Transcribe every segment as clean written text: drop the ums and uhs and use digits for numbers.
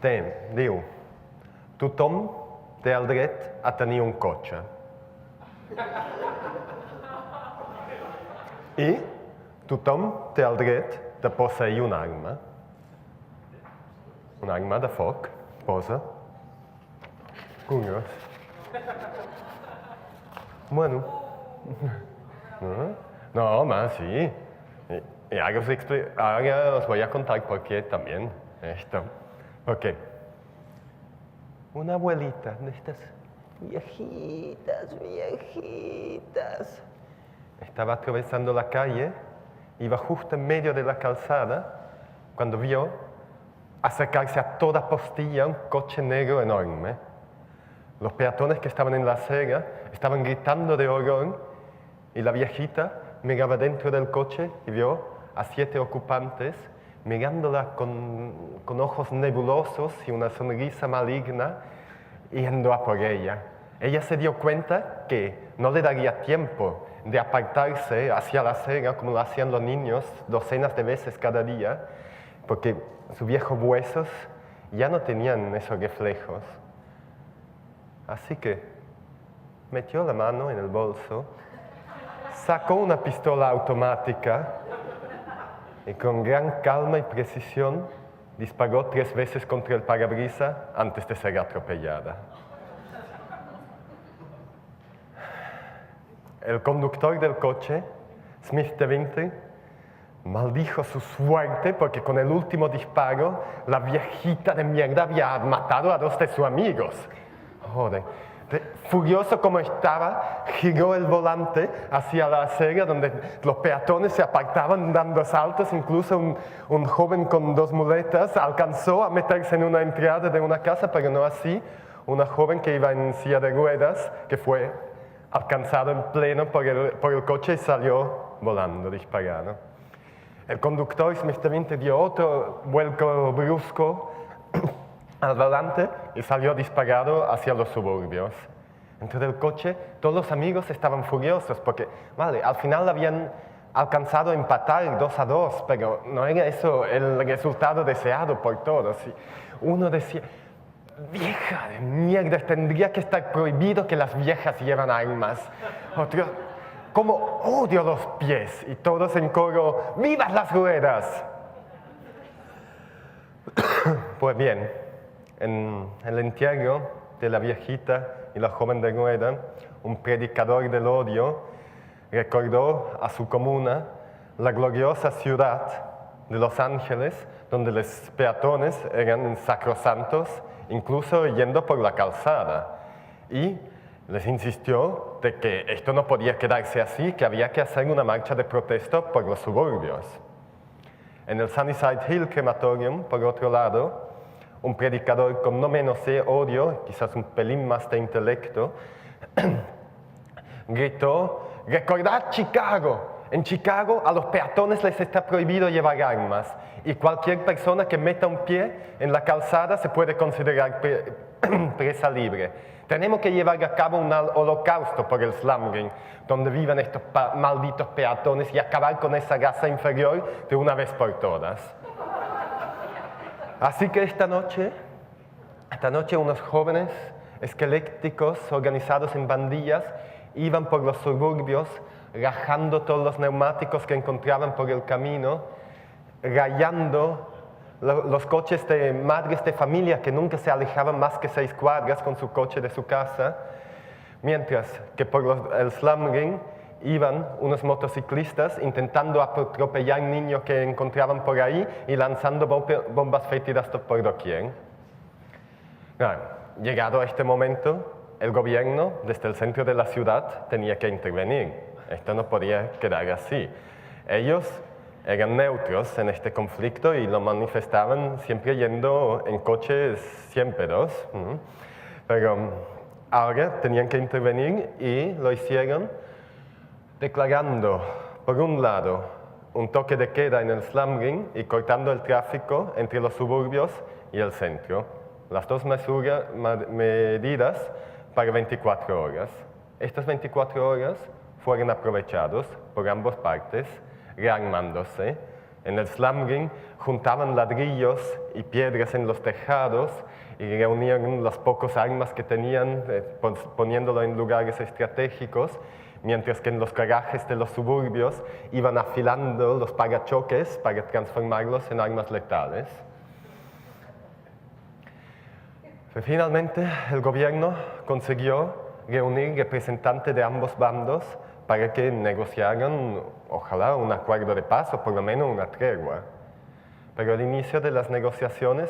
Diu, tothom té el dret a tenir un cotxe. I tothom té el dret de posseir una arma. Una arma de foc, posa. Curiós. Bueno. No, home, sí. Y ahora os voy a contar por qué también esto. Porque una abuelita de estas viejitas, estaba atravesando la calle, iba justo en medio de la calzada, cuando vio acercarse a toda postilla un coche negro enorme. Los peatones que estaban en la acera estaban gritando de horror y la viejita miraba dentro del coche y vio a 7 ocupantes mirándola con ojos nebulosos y una sonrisa maligna yendo a por ella. Ella se dio cuenta que no le daría tiempo de apartarse hacia la acera como lo hacían los niños docenas de veces cada día, porque sus viejos huesos ya no tenían esos reflejos. Así que metió la mano en el bolso, sacó una pistola automática y con gran calma y precisión disparó 3 veces contra el parabrisas antes de ser atropellada. El conductor del coche, Smith de Winter, maldijo su suerte porque con el último disparo la viejita de mierda había matado a 2 de sus amigos. Joder. Furioso como estaba, giró el volante hacia la acera donde los peatones se apartaban dando saltos. Incluso un joven con 2 muletas alcanzó a meterse en una entrada de una casa, pero no así una joven que iba en silla de ruedas, que fue alcanzado en pleno por el coche y salió volando, disparado. El conductor Smith de Winter dio otro vuelco brusco al volante y salió disparado hacia los suburbios. Dentro del coche, todos los amigos estaban furiosos porque, vale, al final habían alcanzado a empatar 2-2, pero no era eso el resultado deseado por todos. Y uno decía, vieja de mierda, tendría que estar prohibido que las viejas llevan armas. Otro, como odio los pies. Y todos en coro, ¡vivas las ruedas! Pues bien, en el entierro de la viejita y la joven de rueda, un predicador del odio recordó a su comuna la gloriosa ciudad de Los Ángeles, donde los peatones eran sacrosantos, incluso yendo por la calzada. Y les insistió de que esto no podía quedarse así, que había que hacer una marcha de protesta por los suburbios. En el Sunnyside Hill Crematorium, por otro lado, un predicador con no menos odio, quizás un pelín más de intelecto, gritó, recordad Chicago. En Chicago a los peatones les está prohibido llevar armas y cualquier persona que meta un pie en la calzada se puede considerar presa libre. Tenemos que llevar a cabo un holocausto por el Slum Ring, donde viven estos malditos peatones y acabar con esa raza inferior de una vez por todas. Así que esta noche unos jóvenes esqueléticos organizados en bandillas iban por los suburbios rajando todos los neumáticos que encontraban por el camino, rayando los coches de madres de familia que nunca se alejaban más que 6 cuadras con su coche de su casa, mientras que por el Slum Ring iban unos motociclistas intentando atropellar niños que encontraban por ahí y lanzando bombas fétidas por doquier. Llegado a este momento, el gobierno, desde el centro de la ciudad, tenía que intervenir. Esto no podía quedar así. Ellos eran neutros en este conflicto y lo manifestaban siempre yendo en coches siempre 2. Pero ahora tenían que intervenir y lo hicieron declarando, por un lado, un toque de queda en el Slum Ring y cortando el tráfico entre los suburbios y el centro. Las 2 medidas para 24 horas. Estas 24 horas fueron aprovechados por ambas partes, rearmándose, En el Slamring juntaban ladrillos y piedras en los tejados y reunían las pocas armas que tenían, poniéndolo en lugares estratégicos, mientras que en los garajes de los suburbios iban afilando los parachoques para transformarlos en armas letales. Finalmente, el gobierno consiguió reunir representantes de ambos bandos para que negociaran, ojalá, un acuerdo de paz o por lo menos una tregua. Pero el inicio de las negociaciones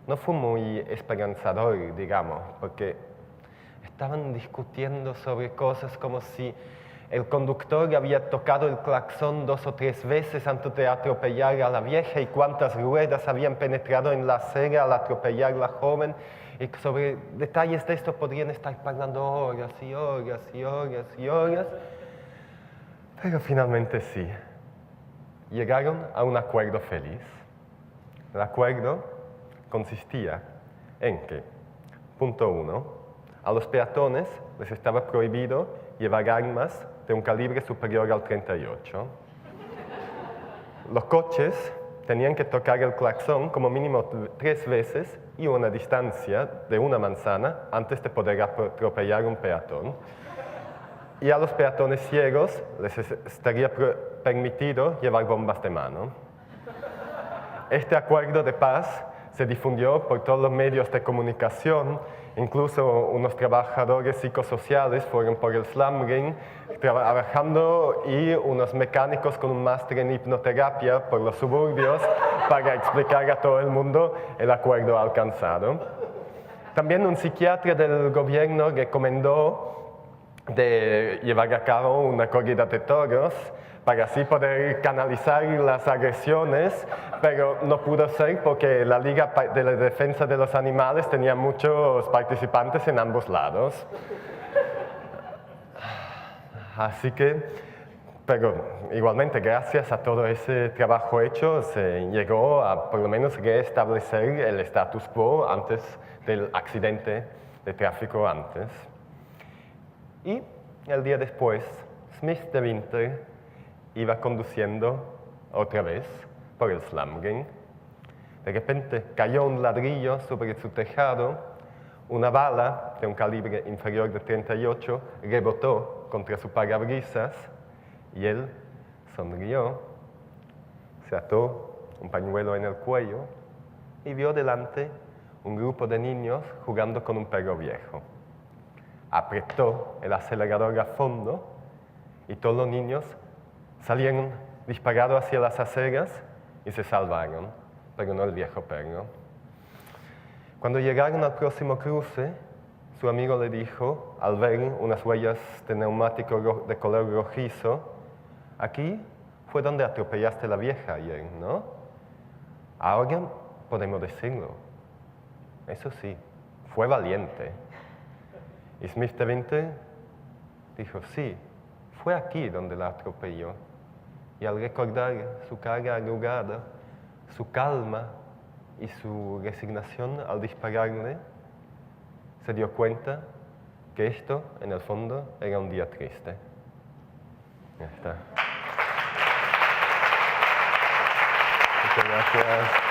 no fue muy esperanzador, digamos, porque estaban discutiendo sobre cosas como si el conductor había tocado el claxon 2 o 3 veces antes de atropellar a la vieja y cuántas ruedas habían penetrado en la acera al atropellar a la joven. Y sobre detalles de esto podrían estar hablando horas y horas y horas y horas. Pero finalmente sí, llegaron a un acuerdo feliz. El acuerdo consistía en que, punto 1, a los peatones les estaba prohibido llevar armas de un calibre superior al 38. Los coches tenían que tocar el claxon como mínimo 3 veces y a una distancia de una manzana antes de poder atropellar un peatón. Y a los peatones ciegos les estaría permitido llevar bombas de mano. Este acuerdo de paz se difundió por todos los medios de comunicación, incluso unos trabajadores psicosociales fueron por el Slamring trabajando y unos mecánicos con un máster en hipnoterapia por los suburbios para explicar a todo el mundo el acuerdo alcanzado. También un psiquiatra del gobierno recomendó de llevar a cabo una corrida de toros para así poder canalizar las agresiones, pero no pudo ser porque la Liga de la Defensa de los Animales tenía muchos participantes en ambos lados. Así que, pero igualmente gracias a todo ese trabajo hecho se llegó a por lo menos restablecer el status quo antes del accidente de tráfico antes. Y el día después, Smith de Winter iba conduciendo otra vez por el Slamring. De repente cayó un ladrillo sobre su tejado, una bala de un calibre inferior de 38 rebotó contra su parabrisas y él sonrió, se ató un pañuelo en el cuello y vio delante un grupo de niños jugando con un perro viejo. Apretó el acelerador a fondo y todos los niños salieron disparados hacia las aceras y se salvaron, pero no el viejo perro. Cuando llegaron al próximo cruce, su amigo le dijo, al ver unas huellas de neumático de color rojizo, aquí fue donde atropellaste a la vieja ayer, ¿no? Ahora podemos decirlo. Eso sí, fue valiente. Y Smith de Winter dijo, sí, fue aquí donde la atropelló. Y al recordar su cara arrugada, su calma y su resignación al dispararle, se dio cuenta que esto, en el fondo, era un día triste. Ya está. Muchas gracias.